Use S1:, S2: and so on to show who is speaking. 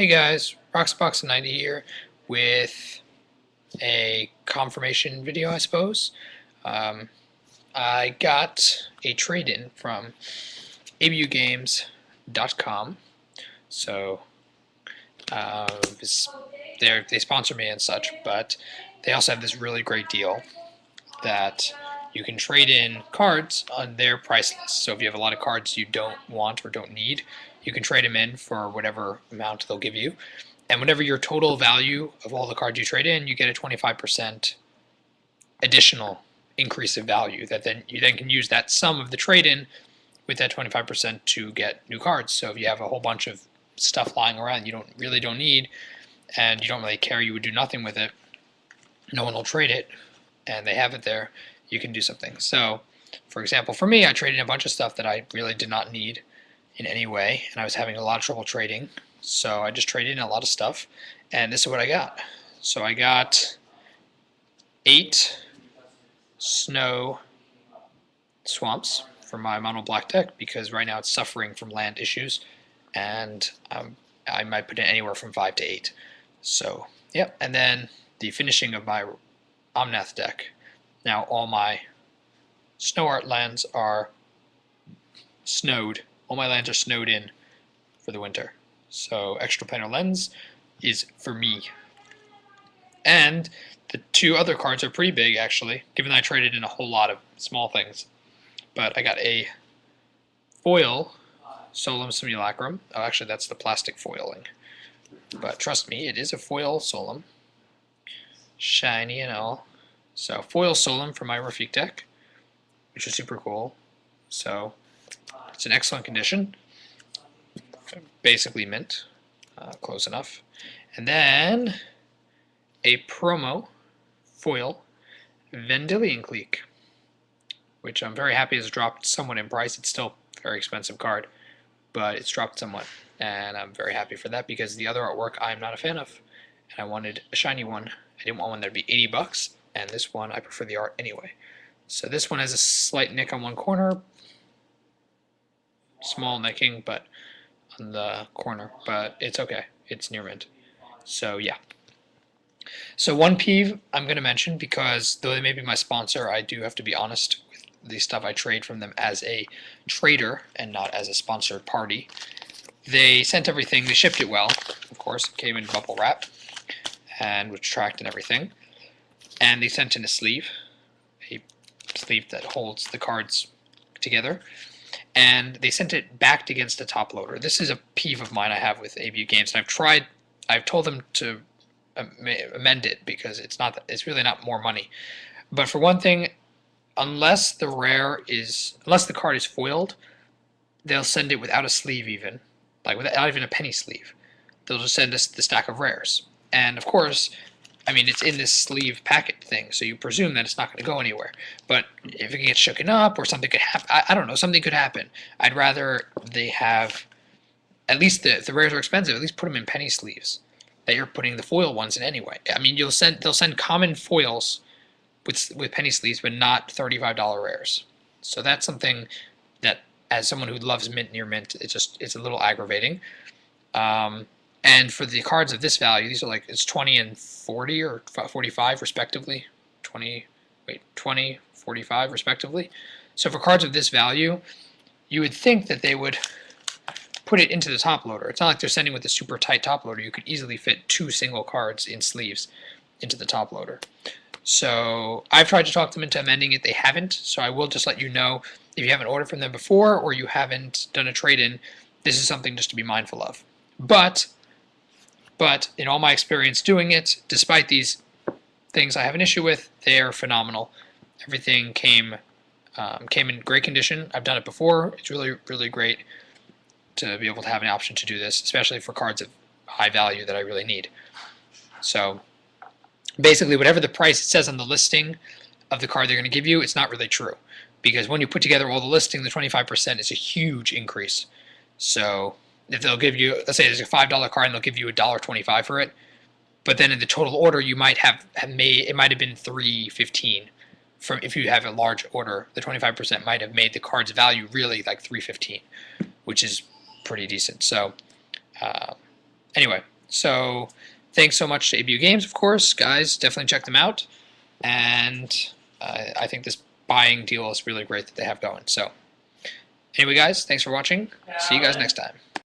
S1: Hey guys, Roxbox90 here with a confirmation video, I suppose. Um, I got a trade-in from Abugames.com. So they sponsor me and such, but they also have this really great deal that you can trade in cards on their price list. So if you have a lot of cards you don't want or don't need, you can trade them in for whatever amount they'll give you. And whatever your total value of all the cards you trade in, you get a 25% additional increase of value that then you then can use that sum of the trade-in with that 25% to get new cards. So if you have a whole bunch of stuff lying around you really don't need and you don't really care, you would do nothing with it, no one will trade it, and they have it there, you can do something. So for example, for me, I traded in a bunch of stuff that I really did not need in any way, and I was having a lot of trouble trading. So I just traded in a lot of stuff, and this is what I got. So I got 8 snow swamps for my mono black deck because right now it's suffering from land issues, and I might put in anywhere from 5 to 8. So yep, and then the finishing of my Omnath deck. Now all my snow art lands are snowed. All my lands are snowed in for the winter. So extra planar lens is for me. And the 2 other cards are pretty big actually, given that I traded in a whole lot of small things. But I got a foil Solemn Simulacrum. Oh, actually that's the plastic foiling. But trust me, it is a foil Solemn. Shiny and all. So foil Solemn for my Rafik deck, which is super cool. So it's in excellent condition. Basically mint, close enough. And then a promo foil Vendilion Clique, which I'm very happy has dropped somewhat in price. It's still a very expensive card, but it's dropped somewhat, and I'm very happy for that because the other artwork I'm not a fan of, and I wanted a shiny one. I didn't want one that'd be 80 bucks, and this one I prefer the art anyway. So this one has a slight nick on one corner, small nicking, but on the corner, but it's okay. It's near mint. So yeah. So one peeve I'm going to mention, because though they may be my sponsor, I do have to be honest with the stuff I trade from them as a trader and not as a sponsored party. They sent everything, they shipped it well, of course, it came in bubble wrap and was tracked and everything. And they sent in a sleeve that holds the cards together. And they sent it backed against a top loader. This is a peeve of mine I have with Abugames, and I've told them to amend it because it's really not more money. But for one thing, unless the card is foiled, they'll send it without a sleeve, even like without even a penny sleeve. They'll just send us the stack of rares, and of course, I mean, it's in this sleeve packet thing, so you presume that it's not going to go anywhere. But if it gets shooken up or something could happen, I don't know, something could happen. I'd rather they have, at least if the rares are expensive, at least put them in penny sleeves that you're putting the foil ones in anyway. I mean, they'll send common foils with penny sleeves, but not $35 rares. So that's something that, as someone who loves mint near mint, it's a little aggravating. And for the cards of this value, these are like, it's 20 and 40 or 45 respectively. 20, 45 respectively. So for cards of this value, you would think that they would put it into the top loader. It's not like they're sending with a super tight top loader. You could easily fit 2 single cards in sleeves into the top loader. So I've tried to talk them into amending it. They haven't. So I will just let you know, if you haven't ordered from them before or you haven't done a trade-in, this is something just to be mindful of. But in all my experience doing it, despite these things I have an issue with, they are phenomenal. Everything came in great condition. I've done it before. It's really, really great to be able to have an option to do this, especially for cards of high value that I really need. So basically, whatever the price it says on the listing of the card they're going to give you, it's not really true. Because when you put together all the listing, the 25% is a huge increase. So if they'll give you, let's say there's a $5 card and they'll give you $1.25 for it, but then in the total order you might have made, it might have been $3.15. From if you have a large order, the 25% might have made the card's value really like $3.15, which is pretty decent. So Anyway, so thanks so much to Abugames, of course, guys. Definitely check them out. And I think this buying deal is really great that they have going. So anyway, guys, thanks for watching. See you guys next time.